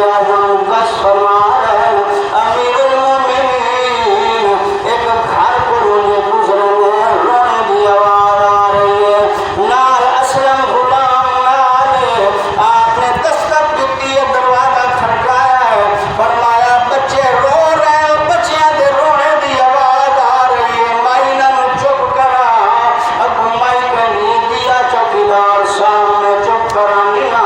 بس فرما رہے امیر المومنین ایک گھر کو رونے گزرنے رونے دی آواز آ رہی ہے نال اسلم غلام نال آپ نے دستک دیتی ہے دروازہ کھٹکایا ہے فرمایا بچے رو رہے ہیں بچیاں دے رونے دی آواز آ رہی ہے مائی نہ چپ کرا اب مائی کہیں دیا چوکیدار سامنے چپ کرانیا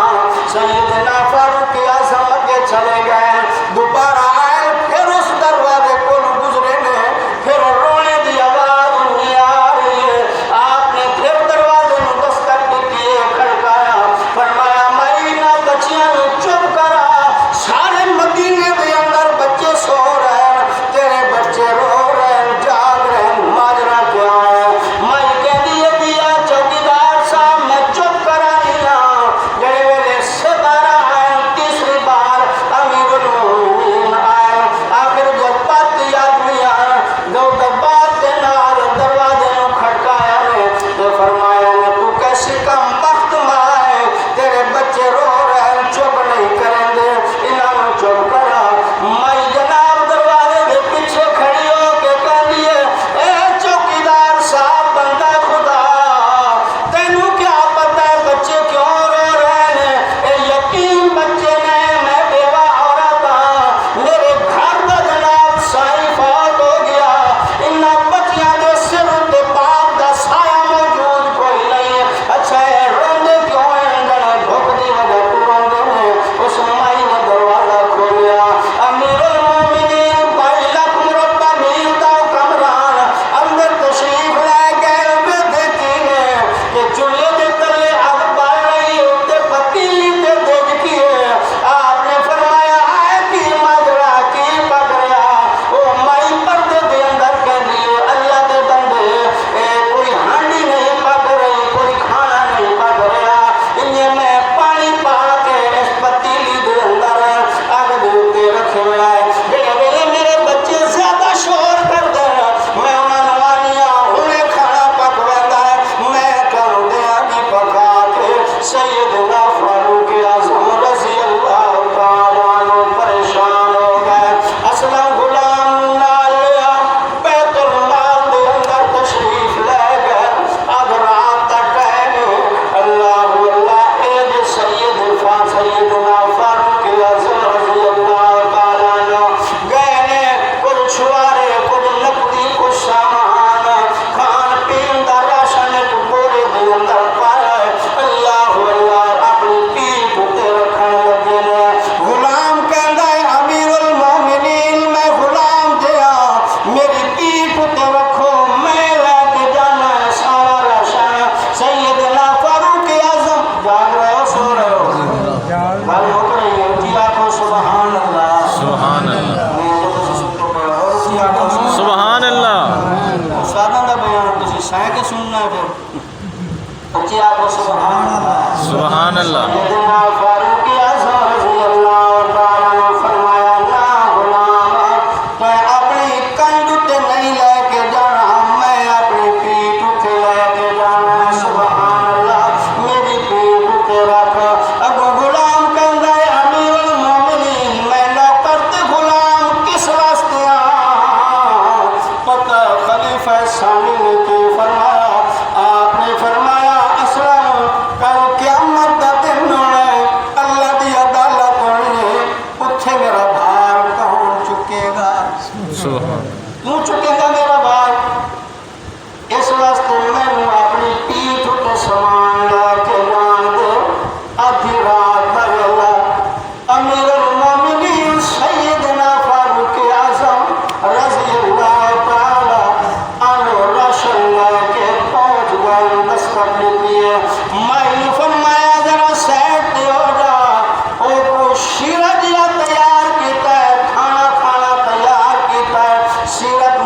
سیدنا فاروق اعظم چلے گئے دوبارہ آئے پھر اس دروازے کو گزرے نے پھر رونے دی آواز نہیں آ رہی ہے آپ نے پھر دروازے میں دستک دی کھڑکایا فرمایا مائنہ بچیاں چپ کرا سارے مدینے دے اندر بچے سو رہے ہیں تیرے بچے رو رہے ہیں جاگ رہے ہیں ماجرا کیا ہے مائی کہہ دیے دیا چوکیدار صاحب میں چپ کرا دیا جڑے ویلے سے بارہ آئے تیسری بار امیر المومنین آئے آخر جب پاتی آدمی آئے دو دبات کے نال دروازے نو کھٹکایا نے تو فرمایا نے تو کیسی کم وقت مائے تیرے بچے رو رہے ہیں چپ نہیں کریں گے انہوں چپ کرا مائی جناب دروازے کے پیچھے کھڑی ہو کے کہہ دیے اے چوکیدار صاحب بندہ خدا تینوں کیا پتہ ہے بچے کیوں رو رہے ہیں اے یتیم بچے نے میں بیوہ عورت ہاں میرے گھر دا جناب سائی فوت ہو گیا انہاں بچیاں دے سر تے باپ دا سایہ موجود کوئی نہیں اچھا ہے روندے کیوں ہیں جڑے بھوک دی وجہ تو روندے ہیں اس مائی نے دروازہ کھولیا امیر المومنین 22 لاکھ مربع میل دا حکمران اندر تشریف لے گئے بے دیکھی نے کہ چولہے دے تلے اگ بال رہی تے پتیلی تے دیکھ کی ہے آپ نے فرمایا ہے کی ماجرا کی پک رہا او مائی پردے دے اندر کہہ دیے اللہ دے بندے اے کوئی ہانڈی نہیں پک رہی کوئی کھانا نہیں پک رہا انہیں میں پانی پا کے اس پتیلی دے اندر اگ دے اوپر رکھے ہوئے آئے جڑے ویلے میرے بچے زیادہ شور کر دینا میں انہاں نوں آنیا انہیں کھانا پک ویندا ہے میں کروں دیا دی پکا کے سیدنا فاروق اعظم رضی اللہ تعالی عنہ پریشان ہو گئے اسلم غلام نال لیا بیت المال دے اندر تشریف لے گئے اب رات دا ٹائم اللہ اللہ اے جو سیدنا فاروق اعظم رضی اللہ تعالی عنہ گئے نے کچھ چھوارے کچھ نقدی کچھ سامان کھان پین دا راشن ایک بورے دے اندر پایا ہے اللہ اللہ اپنی پیٹھ تے رکھنے لگے نے غلام کہندا ہے امیر المومنین میں غلام دیا میری پیٹھ تے رکھو میں لے کے جانا ہے سارا راشن سیدنا فاروق اعظم جاگ رہے ہو سو رہے ہو گل ہو رہی ہے جی آخو سبحان اللہ سبحان اللہ سبحان سبحان اللہ استاداں دا بیان تسی سہ کے سننا ہے پھر بچے آخو سبحان اللہ سبحان اللہ سیدنا فاروق اعظم رضی اللہ تعالیٰ عنہ فرمایا نا غلام تو اپنی کنڈ تے نہیں لے کے جانا میں اپنی پیٹھ تے لے کے جانا سبحان اللہ میری پیٹھ تے رکھ اگو غلام کہندا ہے امیر المومنین میں نوکر تے غلام کس واسطے پتہ خلیفہ ثانی نے کی فرمایا آپ نے فرمایا اسلام کل قیامت دا دن ہونا ہے اللہ دی عدالت ہونی ہے اتھے میرا بھار کون چکے گا تو چکے گا میرا بھار اس واسطے میں نے اپنی پیٹھ تے سامان لے کے جان دے آدھی رات دا ویلا امیر المومنین سیدنا فاروق اعظم رضی اللہ تعالی عنہ راشن لے کے پہنچ گئے دستک دیتی ہے مائی فرمایا ذرا سیٹ ہو جا او کو شیرہ جیا تیار کیتا ہے کھانا کھانا تیار کیتا ہے سیرت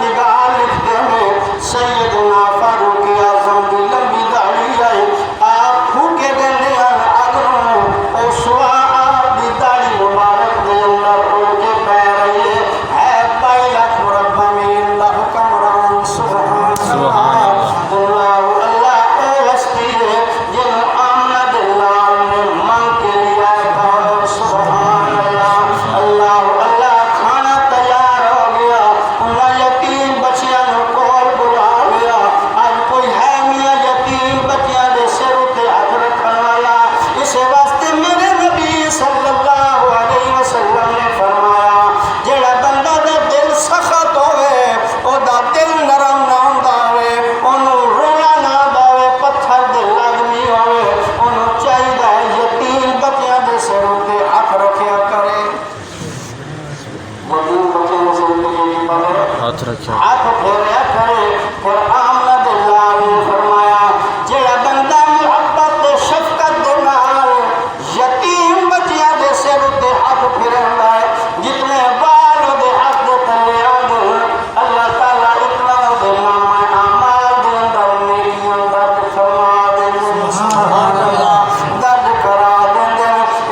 ہاتھ رکھا ہاتھ پھیریا کرے پھر آمد اللہ نے فرمایا جڑا بندہ محبت تے شفقت دے نال یتیم بچیاں دے سر تے ہاتھ پھیرندا ہے جتنے بال دے ہاتھ دے تلے آندے اللہ تعالیٰ اتنا دے نامہ اعمال دے اندر نیکیاں درد فرما دے سبحان اللہ درد کرا دے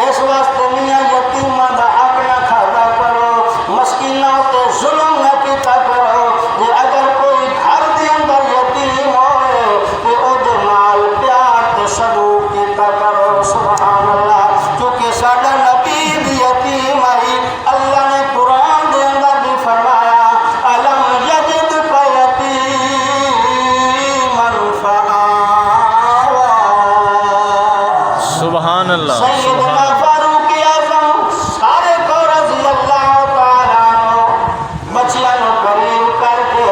اس واسطے میاں یتیماں دا حق نہ کھادا کرو مسکیناں تے ظلم نہ کیتا کرو کہ اگر کوئی گھر دے اندر یتیم ہوئے تے او دے نال پیار تے سلوک کیتا کرو سبحان اللہ کیونکہ ساڈا نبی بھی یتیم ہے اللہ نے قرآن دے اندر بھی فرمایا الم یجدک یتیما فآویٰ سبحان اللہ سیدنا فاروق اعظم سارے کو رضی اللہ تعالیٰ عنہ بچیاں نو قریب کر کے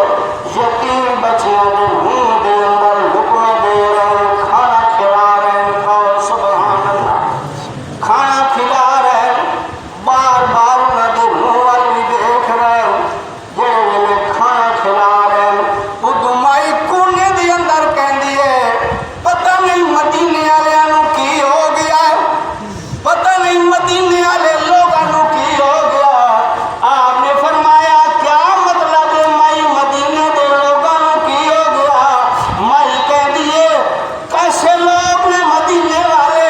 یتیم بچیاں دے منہ دے اندر لقمے دے رہے کھانا کھلا رہے کھاؤ سبحان اللہ کھانا کھلا رہے بار بار انہاں دے منہ وال بھی دیکھ رہے جڑے ویلے کھانا کھلا رہے ادو مائی کونے دے اندر کہندی ہے پتہ نہیں مدینے والےاں نو کی ہو گیا پتہ نہیں مدینے والے لوگاں نو کی ہو گیا آپ نے فرمایا کیا مطلب ہے مائی مدینے دے لوگاں نو کی ہو گیا مائی کہندی ہے کیسے لوگ نے مدینے والے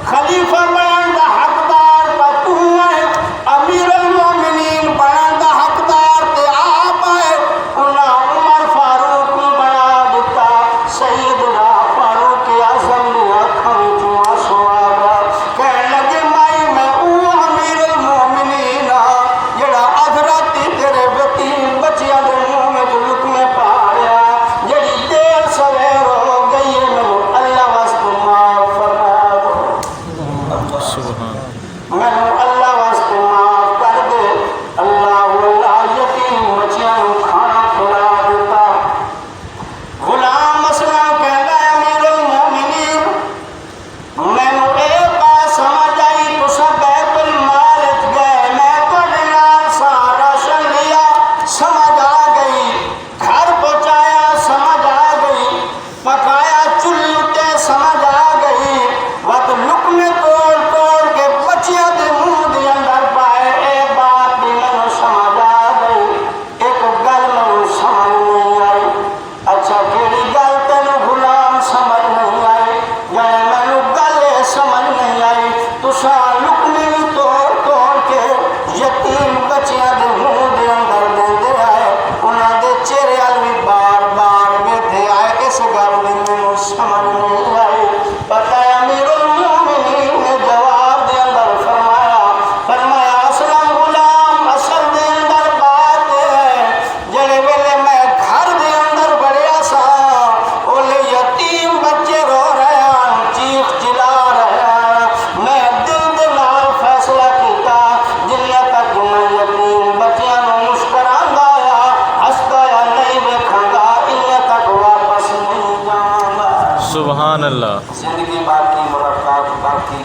خلیفہ بنن دا حقدار تا تو ہے امیر المومنین بنن دا حقدار تے آپ ہے انہاں عمر فاروق نو بنا دتا سیدنا فاروق اعظم نے اکھاں وچوں آنسو آ گئے کہن لگے مائی میں او امیر المومنین ہاں جڑا حضرت تیرے یتیم بچیاں دے منہ میں لقمے پا رہا جڑی دیر سویر ہو گئی ہے مینوں اللہ واسطے معاف فرما دو سبحان مینوں اللہ واسطے معاف کر دے اللہ یتیم بچیاں نو کھانا کھلا دیتا غلام مسئلہ کہندا ہے امیر المومنین مینوں اے بات سمجھ آئی تساں بیت المال وچ گئے میں تہاڈے نال سارا راشن لیا سمجھ آ گئی گھر پہنچایا سمجھ آ گئی پکایا چولہے اُتے سمجھ آ گئی وقت لقمے توڑ توڑ کے بچیاں دے منہ دے اندر پائے اے بات بھی مینوں سمجھ آ گئی ایک گل مینوں سمجھ نہیں آئی اچھا کیڑی گل تینوں غلام سمجھ نہیں آئی جائے مینوں گل اے سمجھ نہیں آئی تساں لقمے بھی توڑ توڑ کے یتیم بچیاں دے منہ دے اندر دیندے آئے انہاں دے چہرے وال بھی بار بار ویکھدے آئے اس گل دی مینوں سمجھ نہیں آئی پتہ ہے امیر المومنین نے جواب دے اندر فرمایا اسلم غلام اصل دے اندر بات ہے جڑے ویلے میں گھر دے اندر بڑھیا سا اولے یتیم بچے رو رہے ہیں چیخ چلا رہے ہیں میں دل دے نال فیصلہ کیتا جنہیں تک میں یتیم بچیاں نو مسکراندا آیا ہسدا آیا نہیں ویکھاں گا انہیں تک واپس نہیں جاواں گا سبحان اللہ زندگی باقی ملاقات باقی